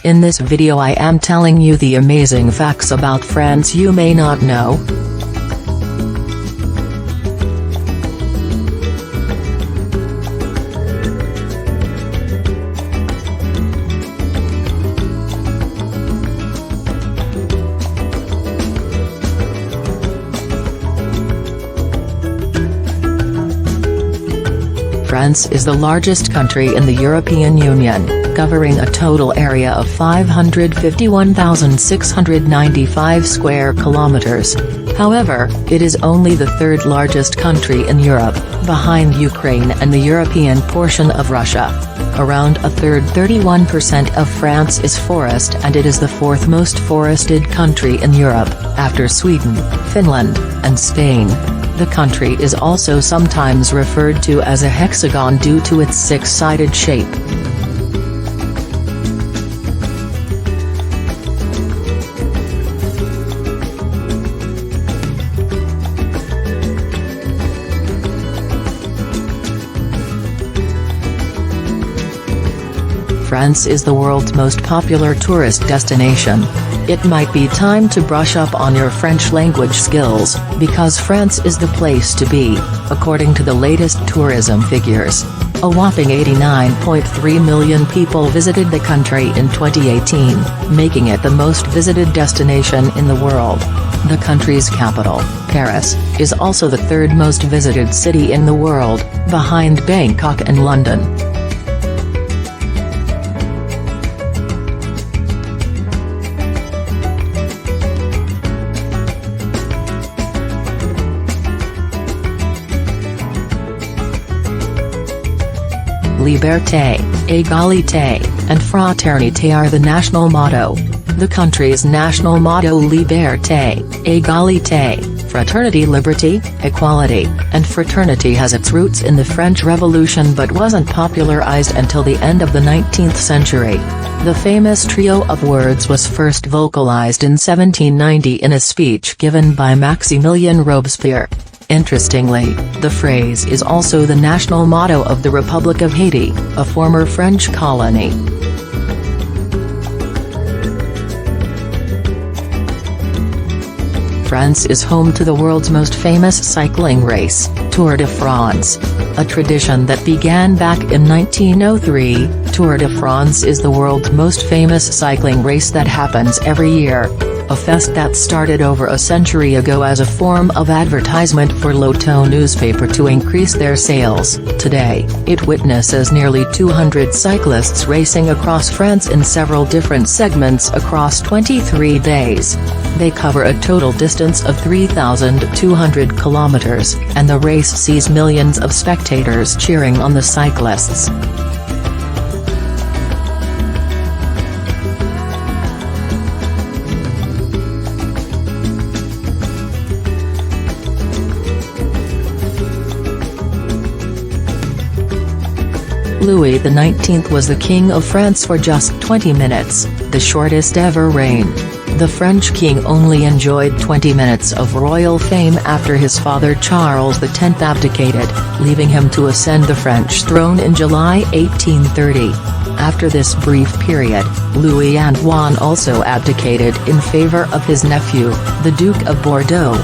In this video I am telling you the amazing facts about France you may not know. France is the largest country in the European Union, covering a total area of 551,695 square kilometers. However, it is only the third largest country in Europe, behind Ukraine and the European portion of Russia. Around a third 31% of France is forest, and it is the fourth most forested country in Europe, after Sweden, Finland, and Spain. The country is also sometimes referred to as a hexagon due to its six-sided shape. France is the world's most popular tourist destination. It might be time to brush up on your French language skills, because France is the place to be, according to the latest tourism figures. A whopping 89.3 million people visited the country in 2018, making it the most visited destination in the world. The country's capital, Paris, is also the third most visited city in the world, behind Bangkok and London. Liberte, Egalité, and Fraternity are the national motto. The country's national motto Liberte, Egalité, Fraternity Liberty, Equality, and Fraternity has its roots in the French Revolution but wasn't popularized until the end of the 19th century. The famous trio of words was first vocalized in 1790 in a speech given by Maximilien Robespierre. Interestingly, the phrase is also the national motto of the Republic of Haiti, a former French colony. France is home to the world's most famous cycling race, Tour de France. A tradition that began back in 1903, Tour de France is the world's most famous cycling race that happens every year. A fest that started over a century ago as a form of advertisement for L'Auto newspaper to increase their sales. Today, it witnesses nearly 200 cyclists racing across France in several different segments across 23 days. They cover a total distance of 3,200 kilometers, and the race sees millions of spectators cheering on the cyclists. Louis XIX was the King of France for just 20 minutes, the shortest ever reign. The French king only enjoyed 20 minutes of royal fame after his father Charles X abdicated, leaving him to ascend the French throne in July 1830. After this brief period, Louis Antoine also abdicated in favor of his nephew, the Duke of Bordeaux.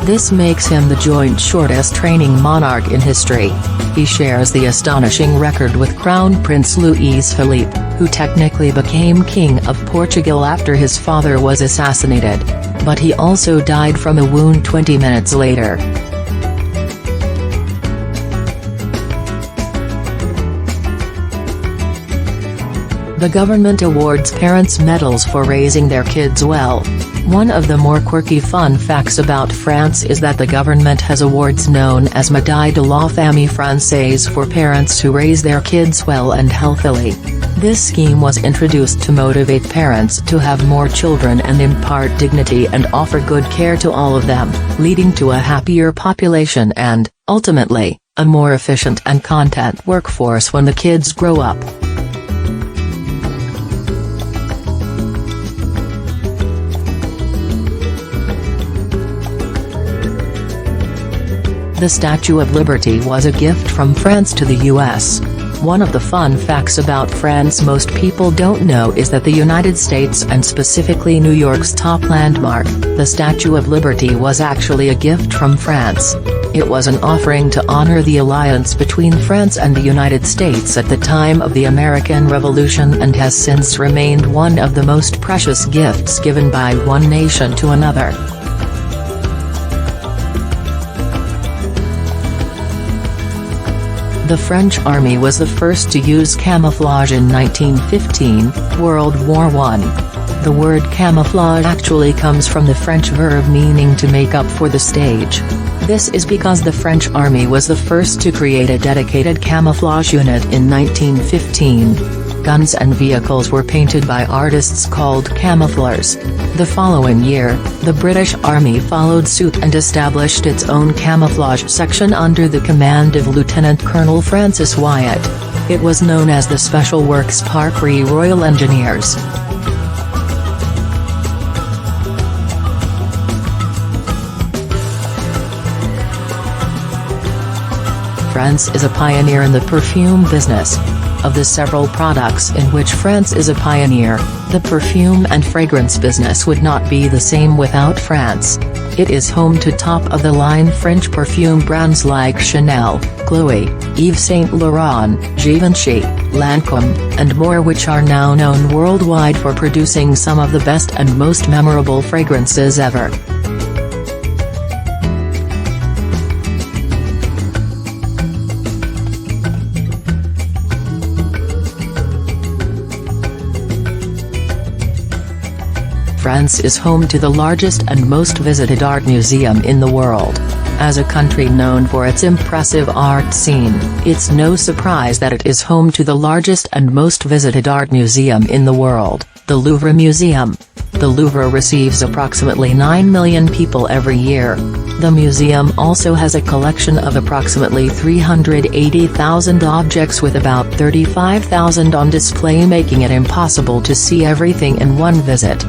This makes him the joint shortest reigning monarch in history. He shares the astonishing record with Crown Prince Luís Filipe, who technically became King of Portugal after his father was assassinated. But he also died from a wound 20 minutes later. The government awards parents medals for raising their kids well. One of the more quirky fun facts about France is that the government has awards known as Médaille de la Famille Française for parents who raise their kids well and healthily. This scheme was introduced to motivate parents to have more children and impart dignity and offer good care to all of them, leading to a happier population and, ultimately, a more efficient and content workforce when the kids grow up. The Statue of Liberty was a gift from France to the US. One of the fun facts about France most people don't know is that the United States and specifically New York's top landmark, the Statue of Liberty, was actually a gift from France. It was an offering to honor the alliance between France and the United States at the time of the American Revolution and has since remained one of the most precious gifts given by one nation to another. The French Army was the first to use camouflage in 1915, World War I. The word camouflage actually comes from the French verb meaning to make up for the stage. This is because the French Army was the first to create a dedicated camouflage unit in 1915. Guns and vehicles were painted by artists called camoufleurs. The following year, the British Army followed suit and established its own camouflage section under the command of Lieutenant Colonel Francis Wyatt. It was known as the Special Works Parkry Royal Engineers. France is a pioneer in the perfume business. Of the several products in which France is a pioneer, the perfume and fragrance business would not be the same without France. It is home to top-of-the-line French perfume brands like Chanel, Chloé, Yves Saint Laurent, Givenchy, Lancôme, and more, which are now known worldwide for producing some of the best and most memorable fragrances ever. France is home to the largest and most visited art museum in the world. As a country known for its impressive art scene, it's no surprise that it is home to the largest and most visited art museum in the world, the Louvre Museum. The Louvre receives approximately 9 million people every year. The museum also has a collection of approximately 380,000 objects with about 35,000 on display, making it impossible to see everything in one visit.